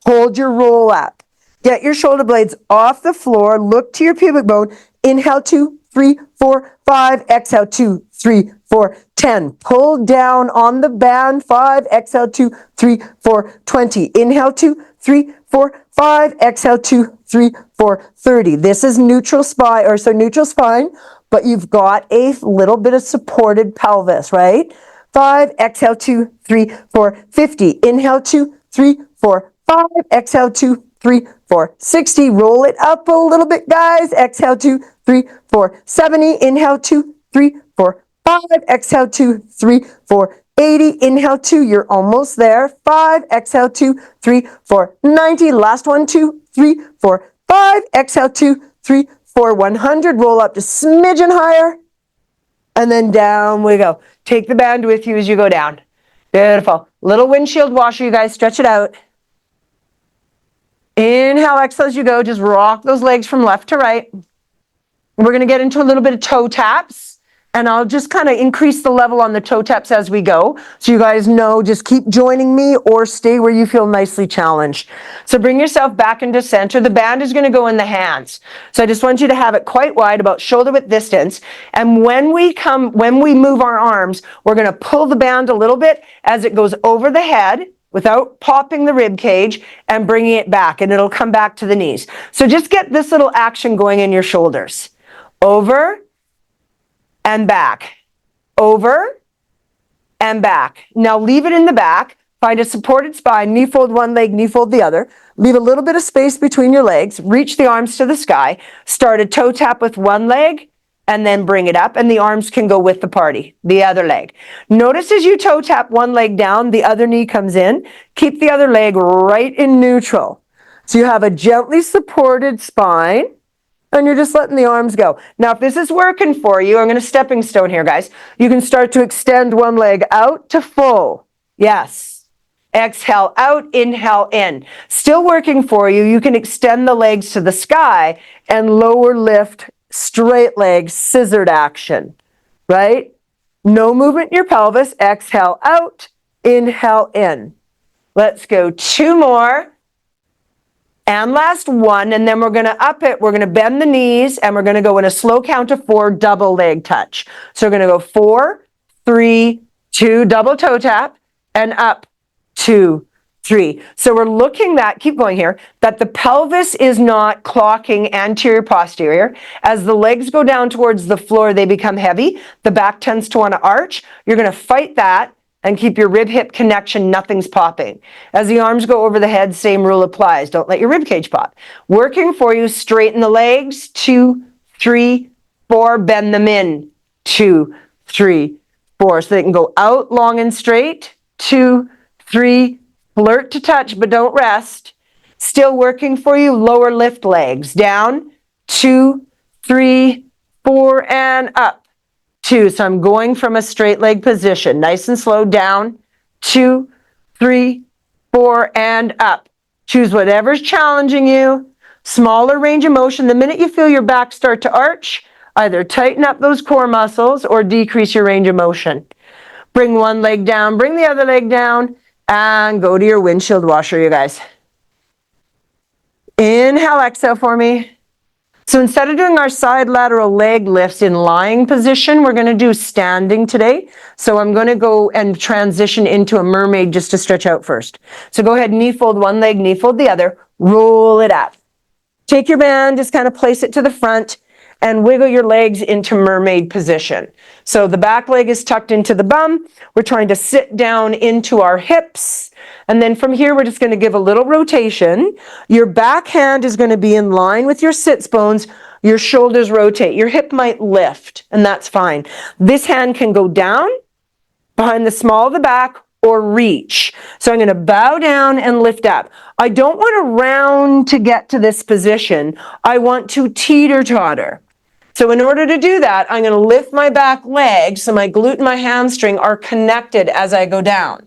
Hold your roll up. Get your shoulder blades off the floor. Look to your pubic bone. Inhale, 2, 3, 4, 5. Exhale, 2, 3, 4, 10. Pull down on the band. 5. Exhale, 2, 3, 4, 20. Inhale, 2, 3, 4, 5. Exhale, 2, 3, 4, 30. This is neutral spine, but you've got a little bit of supported pelvis, right? 5. Exhale, 2, 3, 4, 50. Inhale, 2, 3, 4, 5. Exhale, 2, 3, 4, 60. Roll it up a little bit, guys. Exhale, 2, 3, 4, 70. Inhale, 2, 3, 4, 5. Exhale, 2, 3, 4, 80. Inhale, 2. You're almost there. 5. Exhale, 2, 3, 4, 90. Last one, 2, 3, 4, 5. Exhale, 2, 3, 4, 100. Roll up to smidgen higher. and then down we go. Take the band with you as you go down. Beautiful. Little windshield washer, you guys, stretch it out. Inhale, exhale as you go. Just rock those legs from left to right. We're going to get into a little bit of toe taps, and I'll just kind of increase the level on the toe taps as we go. So you guys know, just keep joining me or stay where you feel nicely challenged. So bring yourself back into center. The band is going to go in the hands. So I just want you to have it quite wide, about shoulder width distance. And when we move our arms, we're going to pull the band a little bit as it goes over the head, without popping the rib cage, and bringing it back, and it'll come back to the knees. So just get this little action going in your shoulders. Over and back. Over and back. Now leave it in the back. Find a supported spine. Knee fold one leg, knee fold the other. Leave a little bit of space between your legs. Reach the arms to the sky. Start a toe tap with one leg, and then bring it up, and the arms can go with the party, the other leg. Notice as you toe tap one leg down, the other knee comes in. Keep the other leg right in neutral. So you have a gently supported spine, and you're just letting the arms go. Now, if this is working for you, I'm going to stepping stone here, guys. You can start to extend one leg out to full. Yes. Exhale out, inhale in. Still working for you. You can extend the legs to the sky and lower lift, straight legs, scissored action, right? No movement in your pelvis. Exhale out, inhale in. Let's go 2 more. And last one, and then we're going to up it. We're going to bend the knees, and we're going to go in a slow count of 4, double leg touch. So we're going to go 4, 3, 2, double toe tap, and up, 2, 3. So we're looking at, keep going here, that the pelvis is not clocking anterior posterior. As the legs go down towards the floor, they become heavy. The back tends to want to arch. You're going to fight that and keep your rib hip connection. Nothing's popping. As the arms go over the head, same rule applies. Don't let your rib cage pop. Working for you, straighten the legs. 2, 3, 4, bend them in. 2, 3, 4. So they can go out long and straight. 2, 3, flirt to touch, but don't rest. Still working for you, lower lift legs. Down, 2, 3, 4, and up. 2. So I'm going from a straight leg position. Nice and slow. Down, 2, 3, 4, and up. Choose whatever's challenging you. Smaller range of motion. The minute you feel your back start to arch, either tighten up those core muscles or decrease your range of motion. Bring one leg down, bring the other leg down, and go to your windshield washer, you guys. Inhale, exhale for me. So instead of doing our side lateral leg lifts in lying position, we're going to do standing today. So I'm going to go and transition into a mermaid just to stretch out first. So go ahead, knee fold one leg, knee fold the other, roll it up. Take your band, just kind of place it to the front, and wiggle your legs into mermaid position. So the back leg is tucked into the bum. We're trying to sit down into our hips. And then from here, we're just going to give a little rotation. Your back hand is going to be in line with your sits bones. Your shoulders rotate. Your hip might lift, and that's fine. This hand can go down behind the small of the back or reach. So I'm going to bow down and lift up. I don't want to round to get to this position. I want to teeter-totter. So in order to do that, I'm going to lift my back leg so my glute and my hamstring are connected as I go down.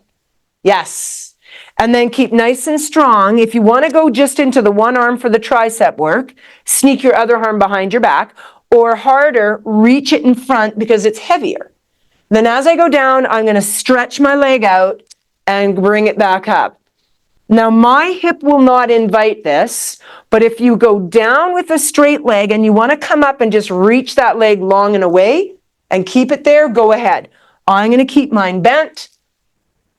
Yes. And then keep nice and strong. If you want to go just into the one arm for the tricep work, sneak your other arm behind your back, or harder, reach it in front because it's heavier. Then as I go down, I'm going to stretch my leg out and bring it back up. Now my hip will not invite this, but if you go down with a straight leg and you want to come up and just reach that leg long and away and keep it there, go ahead. I'm going to keep mine bent.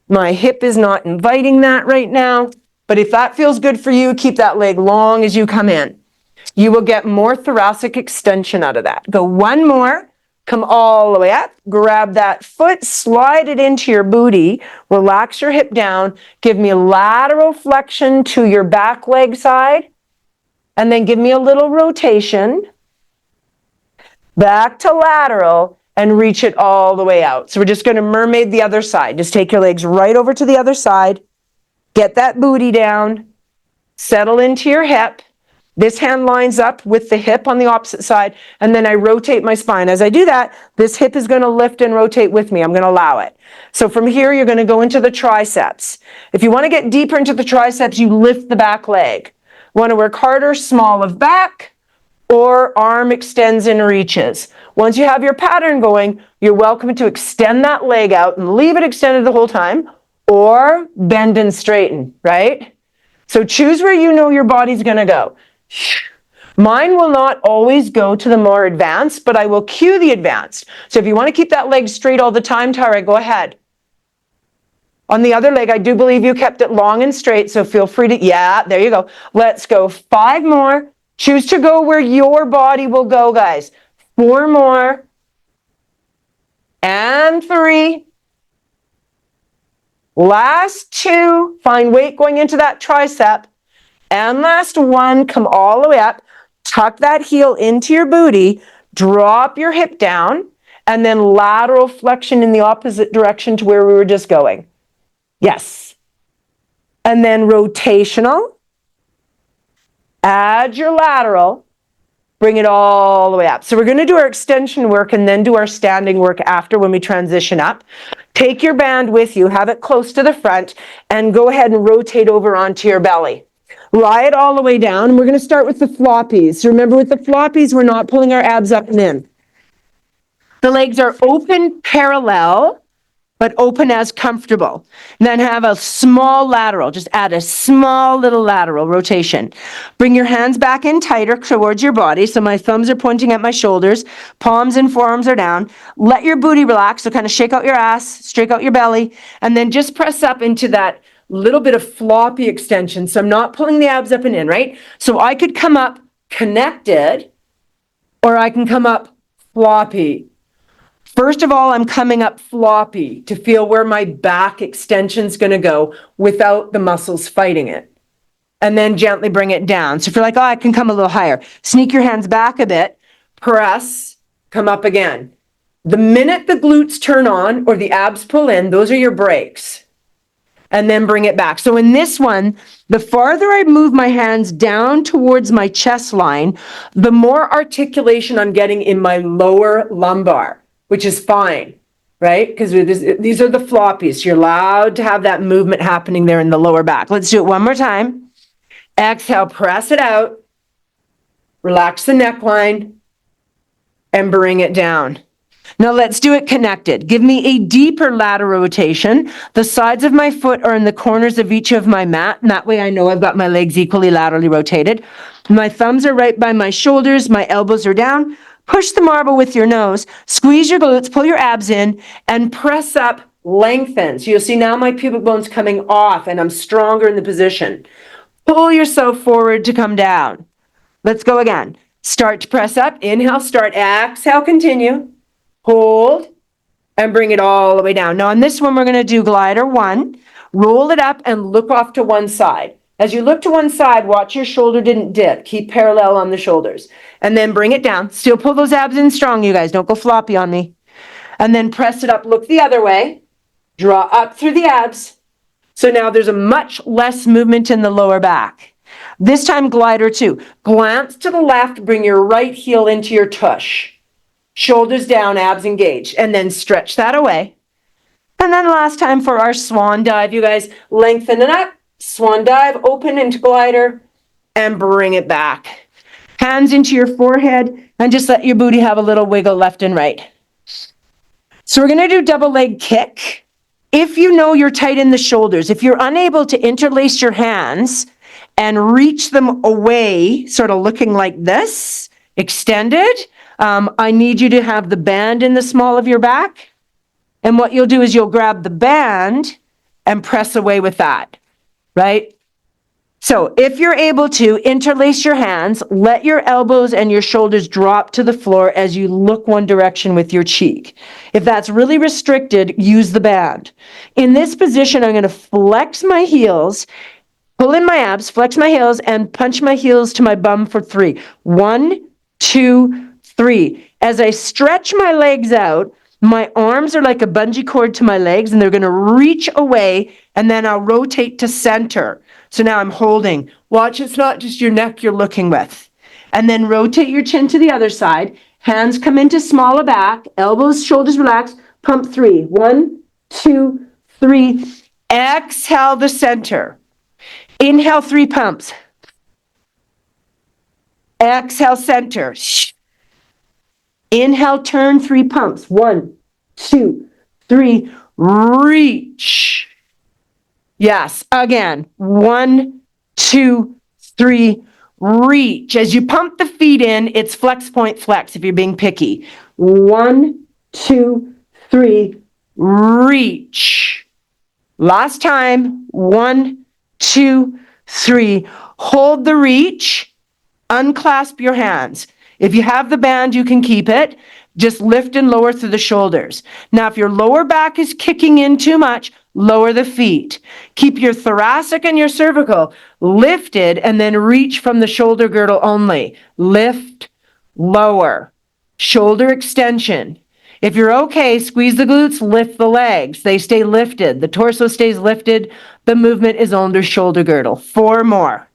My hip is not inviting that right now, but if that feels good for you, keep that leg long as you come in. You will get more thoracic extension out of that. Go one more. Come all the way up, grab that foot, slide it into your booty, relax your hip down, give me a lateral flexion to your back leg side, and then give me a little rotation, back to lateral, and reach it all the way out. So we're just going to mermaid the other side. Just take your legs right over to the other side, get that booty down, settle into your hip, This hand lines up with the hip on the opposite side, and then I rotate my spine. As I do that, this hip is going to lift and rotate with me. I'm going to allow it. So from here, you're going to go into the triceps. If you want to get deeper into the triceps, you lift the back leg. Want to work harder, small of back, or arm extends and reaches. Once you have your pattern going, you're welcome to extend that leg out and leave it extended the whole time, or bend and straighten, right? So choose where you know your body's going to go. Mine will not always go to the more advanced, but I will cue the advanced. So if you want to keep that leg straight all the time, Tara, go ahead. On the other leg, I do believe you kept it long and straight, so feel free to, yeah, there you go. Let's go 5 more. Choose to go where your body will go, guys. 4 more. And 3. Last 2. Find weight going into that tricep. And last 1, come all the way up, tuck that heel into your booty, drop your hip down, and then lateral flexion in the opposite direction to where we were just going. Yes. And then rotational, add your lateral, bring it all the way up. So we're going to do our extension work and then do our standing work after when we transition up. Take your band with you, have it close to the front, and go ahead and rotate over onto your belly. Lie it all the way down, and we're going to start with the floppies. So remember, with the floppies, we're not pulling our abs up and in. The legs are open parallel, but open as comfortable. And then have a small lateral. Just add a small little lateral rotation. Bring your hands back in tighter towards your body. So my thumbs are pointing at my shoulders. Palms and forearms are down. Let your booty relax. So kind of shake out your ass, straight out your belly, and then just press up into that little bit of floppy extension. So I'm not pulling the abs up and in, right? So I could come up connected, or I can come up floppy. First of all, I'm coming up floppy to feel where my back extension's going to go without the muscles fighting it. And then gently bring it down. So if you're like, oh, I can come a little higher, sneak your hands back a bit, press, come up again. The minute the glutes turn on or the abs pull in, those are your breaks. And then bring it back. So in this one, the farther I move my hands down towards my chest line, the more articulation I'm getting in my lower lumbar, which is fine, right? Because these are the floppies. You're allowed to have that movement happening there in the lower back. Let's do it one more time. Exhale, press it out. Relax the neckline and bring it down. Now let's do it connected. Give me a deeper lateral rotation. The sides of my foot are in the corners of each of my mat, and that way I know I've got my legs equally laterally rotated. My thumbs are right by my shoulders, my elbows are down. Push the marble with your nose, squeeze your glutes, pull your abs in, and press up, lengthen. So you'll see now my pubic bone's coming off, and I'm stronger in the position. Pull yourself forward to come down. Let's go again. Start to press up, inhale, start, exhale, continue. Hold, and bring it all the way down. Now on this one, we're going to do glider 1. Roll it up and look off to one side. As you look to one side, watch your shoulder didn't dip. Keep parallel on the shoulders. And then bring it down. Still pull those abs in strong, you guys. Don't go floppy on me. And then press it up, look the other way. Draw up through the abs. So now there's a much less movement in the lower back. This time, glider 2. Glance to the left, bring your right heel into your tush. Shoulders down, abs engaged, and then stretch that away. And then last time for our swan dive, you guys, lengthen it up, swan dive, open into glider, and bring it back. Hands into your forehead, and just let your booty have a little wiggle left and right. So we're going to do double leg kick. If you know you're tight in the shoulders, if you're unable to interlace your hands and reach them away, sort of looking like this, extended, I need you to have the band in the small of your back. And what you'll do is you'll grab the band and press away with that, right? So if you're able to interlace your hands, let your elbows and your shoulders drop to the floor as you look one direction with your cheek. If that's really restricted, use the band. In this position, I'm going to flex my heels, pull in my abs, flex my heels, and punch my heels to my bum for 3. 1, 2, 3. As I stretch my legs out, my arms are like a bungee cord to my legs, and they're going to reach away, and then I'll rotate to center. So now I'm holding. Watch, it's not just your neck you're looking with. And then rotate your chin to the other side. Hands come into smaller back. Elbows, shoulders relaxed. Pump 3. 1, 2, 3. Exhale the center. Inhale 3 pumps. Exhale center. Inhale, turn 3 pumps. 1, 2, 3. Reach. Yes, again. 1, 2, 3. Reach. As you pump the feet in, it's flex point flex if you're being picky. 1, 2, 3. Reach. Last time. 1, 2, 3. Hold the reach. Unclasp your hands. If you have the band, you can keep it. Just lift and lower through the shoulders. Now, if your lower back is kicking in too much, lower the feet. Keep your thoracic and your cervical lifted and then reach from the shoulder girdle only. Lift, lower. Shoulder extension. If you're okay, squeeze the glutes, lift the legs. They stay lifted. The torso stays lifted. The movement is under shoulder girdle. 4 more.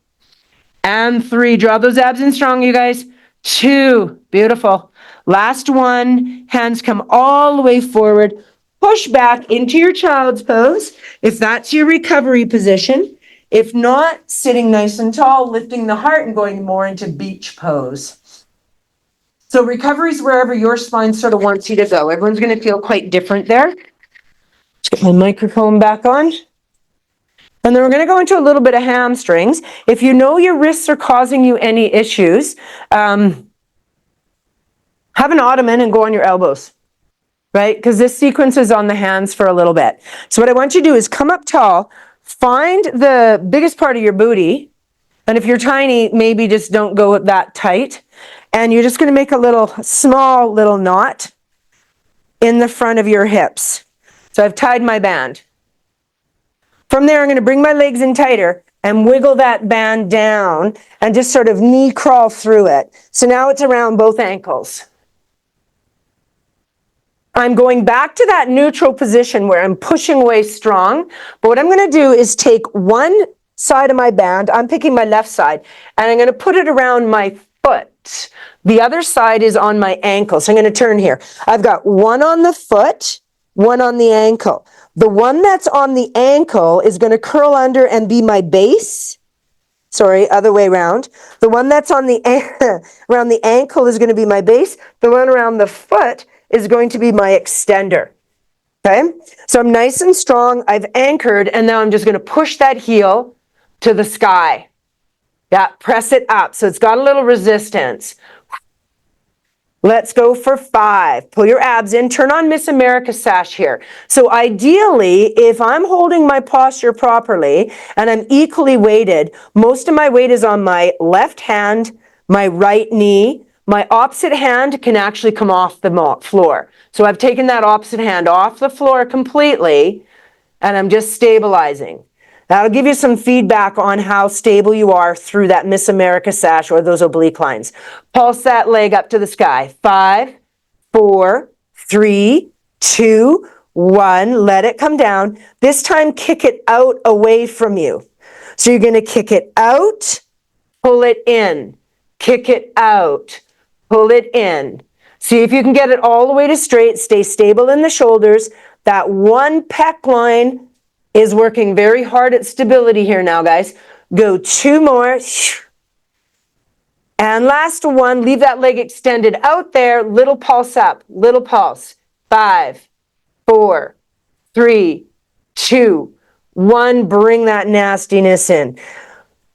And 3. Draw those abs in strong, you guys. 2. Beautiful. Last one. Hands come all the way forward. Push back into your child's pose, if that's your recovery position. If not, sitting nice and tall, lifting the heart and going more into beach pose. So recovery is wherever your spine sort of wants you to go. Everyone's going to feel quite different there. Let's get my microphone back on. And then we're going to go into a little bit of hamstrings. If you know your wrists are causing you any issues, have an ottoman and go on your elbows, right? Because this sequence is on the hands for a little bit. So what I want you to do is come up tall, find the biggest part of your booty, and if you're tiny, maybe just don't go that tight. And you're just going to make a little small little knot in the front of your hips. So I've tied my band. From there, I'm going to bring my legs in tighter and wiggle that band down and just sort of knee crawl through it. So now it's around both ankles. I'm going back to that neutral position where I'm pushing away strong. But what I'm going to do is take one side of my band, I'm picking my left side, and I'm going to put it around my foot. The other side is on my ankle. So I'm going to turn here. I've got one on the foot, one on the ankle. The one that's on the ankle is going to curl under and be my base. Sorry, other way around. The one that's on the around the ankle is going to be my base. The one around the foot is going to be my extender. Okay? So I'm nice and strong. I've anchored, and now I'm just going to push that heel to the sky. Yeah, press it up. So it's got a little resistance. Let's go for 5. Pull your abs in. Turn on Miss America sash here. So ideally, if I'm holding my posture properly and I'm equally weighted, most of my weight is on my left hand, my right knee. My opposite hand can actually come off the floor. So I've taken that opposite hand off the floor completely, and I'm just stabilizing. That'll give you some feedback on how stable you are through that Miss America sash or those oblique lines. Pulse that leg up to the sky. 5, 4, 3, 2, 1. Let it come down. This time, kick it out away from you. So you're going to kick it out, pull it in, kick it out, pull it in. See if you can get it all the way to straight. Stay stable in the shoulders. That one pec line is working very hard at stability here now, guys. Go 2 more. And last one, leave that leg extended out there. Little pulse up, little pulse. 5, 4, 3, 2, 1. Bring that nastiness in.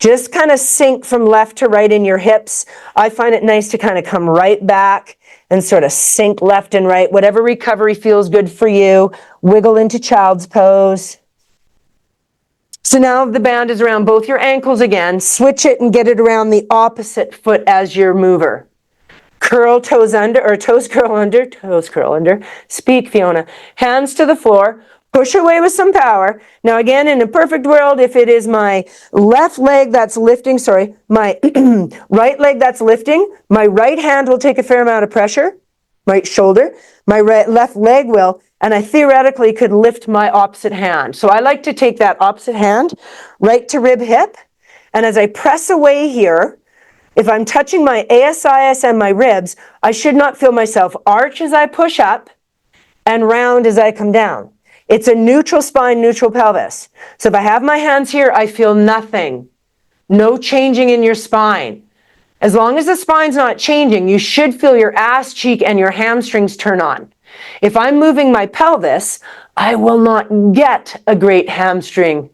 Just kind of sink from left to right in your hips. I find it nice to kind of come right back and sort of sink left and right. Whatever recovery feels good for you. Wiggle into child's pose. So now the band is around both your ankles again. Switch it and get it around the opposite foot as your mover. Curl toes under, or toes curl under, toes curl under. Speak, Fiona. Hands to the floor. Push away with some power. Now again, in a perfect world, if it is my left leg that's lifting, my right leg that's lifting, my right hand will take a fair amount of pressure, right shoulder. My left leg will, and I theoretically could lift my opposite hand. So I like to take that opposite hand right to rib hip, and as I press away here, if I'm touching my ASIS and my ribs, I should not feel myself arch as I push up and round as I come down. It's a neutral spine, neutral pelvis. So if I have my hands here, I feel nothing. No changing in your spine. As long as the spine's not changing, you should feel your ass cheek and your hamstrings turn on. If I'm moving my pelvis, I will not get a great hamstring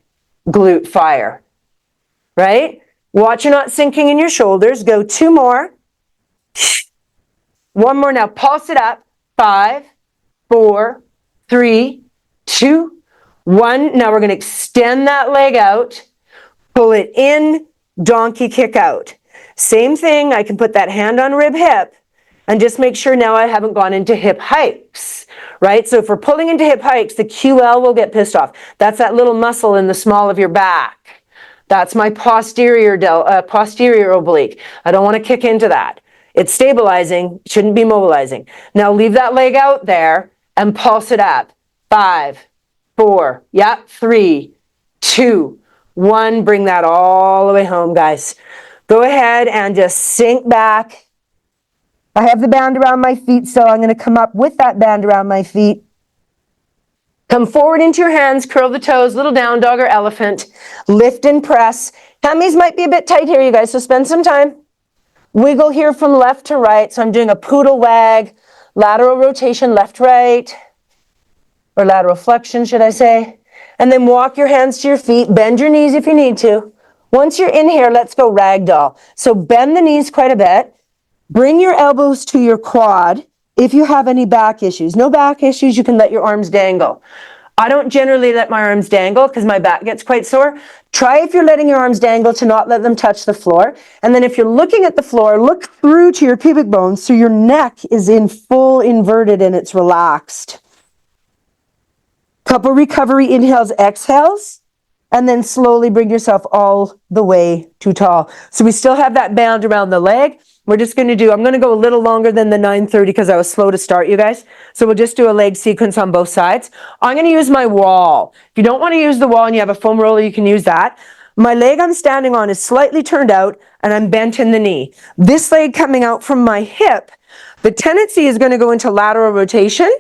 glute fire, right? Watch you're not sinking in your shoulders. Go 2 more. 1 more now. Pulse it up. 5, 4, 3, 2, 1. Now we're going to extend that leg out. Pull it in, donkey kick out. Same thing, I can put that hand on rib hip and just make sure now I haven't gone into hip hikes, right? So if we're pulling into hip hikes, the QL will get pissed off. That's that little muscle in the small of your back. That's my posterior oblique. I don't want to kick into that. It's stabilizing, shouldn't be mobilizing. Now leave that leg out there and pulse it up. 5, 4, 3, 2, 1. Bring that all the way home, guys. Go ahead and just sink back. I have the band around my feet, so I'm going to come up with that band around my feet. Come forward into your hands, curl the toes, little down dog or elephant. Lift and press. Hammies might be a bit tight here, you guys, so spend some time. Wiggle here from left to right. So I'm doing a poodle wag, lateral rotation, left, right, or lateral flexion, should I say. And then walk your hands to your feet. Bend your knees if you need to. Once you're in here, let's go ragdoll. So bend the knees quite a bit. Bring your elbows to your quad if you have any back issues. No back issues, you can let your arms dangle. I don't generally let my arms dangle because my back gets quite sore. Try if you're letting your arms dangle to not let them touch the floor. And then if you're looking at the floor, look through to your pubic bone so your neck is in full inverted and it's relaxed. Couple recovery inhales, exhales. And then slowly bring yourself all the way to tall. So we still have that band around the leg. We're just going to do, I'm going to go a little longer than the 9:30 because I was slow to start, you guys. So we'll just do a leg sequence on both sides. I'm going to use my wall. If you don't want to use the wall and you have a foam roller, you can use that. My leg I'm standing on is slightly turned out and I'm bent in the knee. This leg coming out from my hip, the tendency is going to go into lateral rotation.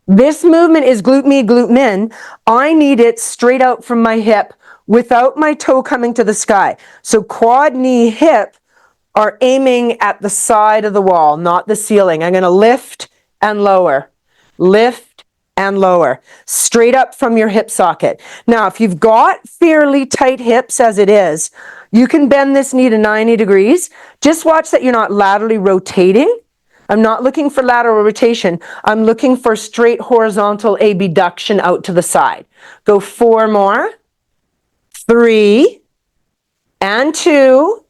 This movement is glute med, glute min. I need it straight out from my hip without my toe coming to the sky. So quad, knee, hip are aiming at the side of the wall, not the ceiling. I'm going to lift and lower, lift and lower, straight up from your hip socket. Now, if you've got fairly tight hips as it is, you can bend this knee to 90 degrees. Just watch that you're not laterally rotating. I'm not looking for lateral rotation. I'm looking for straight horizontal abduction out to the side. Go 4 more. 3 and 2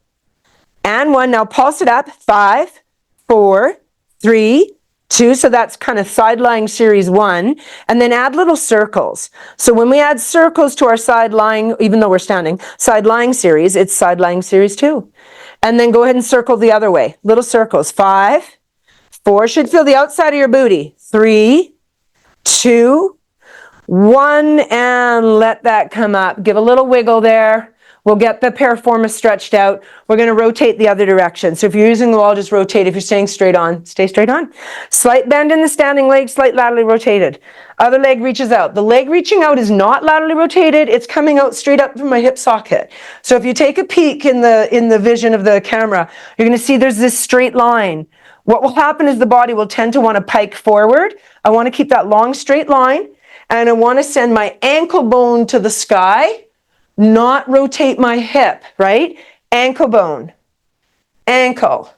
and 1. Now pulse it up. 5, 4, 3, 2. So that's kind of side lying series 1. And then add little circles. So when we add circles to our side lying, even though we're standing, side lying series, it's side lying series 2. And then go ahead and circle the other way. Little circles. 5, 4, should feel the outside of your booty. 3, 2, 1, and let that come up. Give a little wiggle there. We'll get the piriformis stretched out. We're going to rotate the other direction. So if you're using the wall, just rotate. If you're staying straight on, stay straight on. Slight bend in the standing leg, slight laterally rotated. Other leg reaches out. The leg reaching out is not laterally rotated. It's coming out straight up from my hip socket. So if you take a peek in the vision of the camera, you're going to see there's this straight line. What will happen is the body will tend to want to pike forward. I want to keep that long straight line, and I want to send my ankle bone to the sky, not rotate my hip, right? Ankle bone, ankle.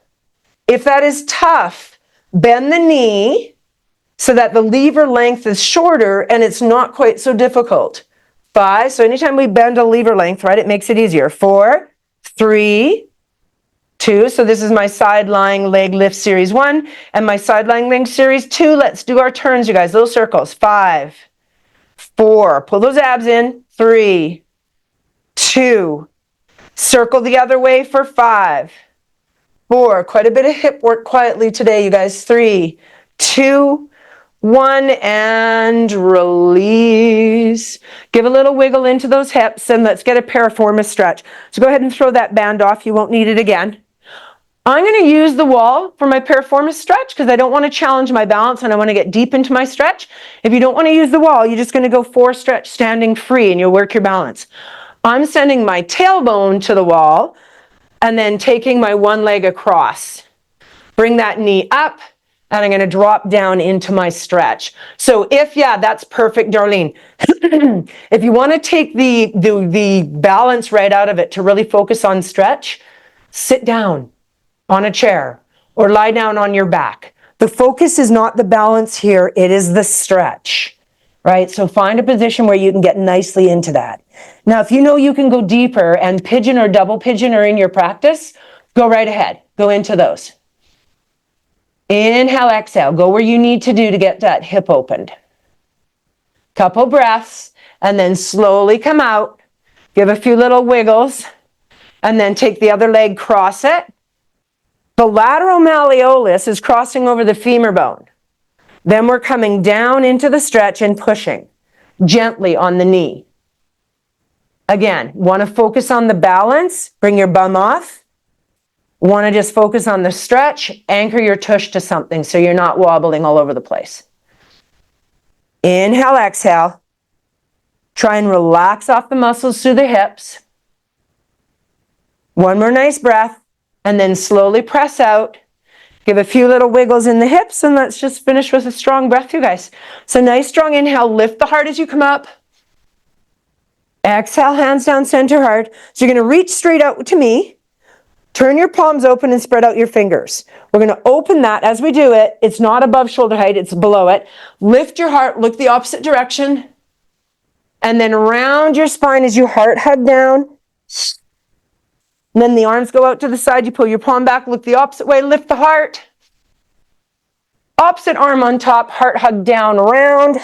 If that is tough, bend the knee so that the lever length is shorter and it's not quite so difficult. 5, so anytime we bend a lever length, right, it makes it easier. 4, 3, 2, so this is my side lying leg lift series 1 and my side lying leg series 2. Let's do our turns, you guys, little circles. 5, 4, pull those abs in. 3, 2, circle the other way for 5, 4, quite a bit of hip work quietly today, you guys. 3, 2, 1, and release. Give a little wiggle into those hips, and let's get a piriformis stretch. So go ahead and throw that band off. You won't need it again. I'm going to use the wall for my piriformis stretch because I don't want to challenge my balance and I want to get deep into my stretch. If you don't want to use the wall, you're just going to go 4 stretch standing free and you'll work your balance. I'm sending my tailbone to the wall and then taking my one leg across. Bring that knee up and I'm going to drop down into my stretch. So that's perfect, Darlene. If you want to take the balance right out of it to really focus on stretch, sit down on a chair or lie down on your back. The focus is not the balance here, it is the stretch, right? So find a position where you can get nicely into that. Now, if you know you can go deeper and pigeon or double pigeon are in your practice, go right ahead, go into those. Inhale, exhale, go where you need to do to get that hip opened. Couple breaths, and then slowly come out, give a few little wiggles, and then take the other leg, cross it. The lateral malleolus is crossing over the femur bone. Then we're coming down into the stretch and pushing gently on the knee. Again, want to focus on the balance, bring your bum off. Want to just focus on the stretch, anchor your tush to something so you're not wobbling all over the place. Inhale, exhale. Try and relax off the muscles through the hips. One more nice breath. And then slowly press out. Give a few little wiggles in the hips and let's just finish with a strong breath, you guys. So nice strong inhale, lift the heart as you come up. Exhale, hands down, center heart. So you're going to reach straight out to me. Turn your palms open and spread out your fingers. We're going to open that as we do it. It's not above shoulder height, it's below it. Lift your heart, look the opposite direction. And then round your spine as you heart hug down. And then the arms go out to the side, you pull your palm back, look the opposite way, lift the heart. Opposite arm on top, heart hug down, around.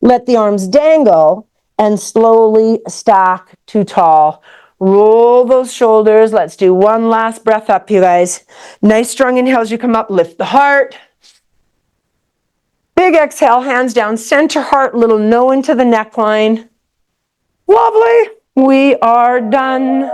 Let the arms dangle and slowly stack to tall. Roll those shoulders. Let's do one last breath up, you guys. Nice strong inhale as you come up, lift the heart. Big exhale, hands down, center heart, little no into the neckline. Lovely. We are done.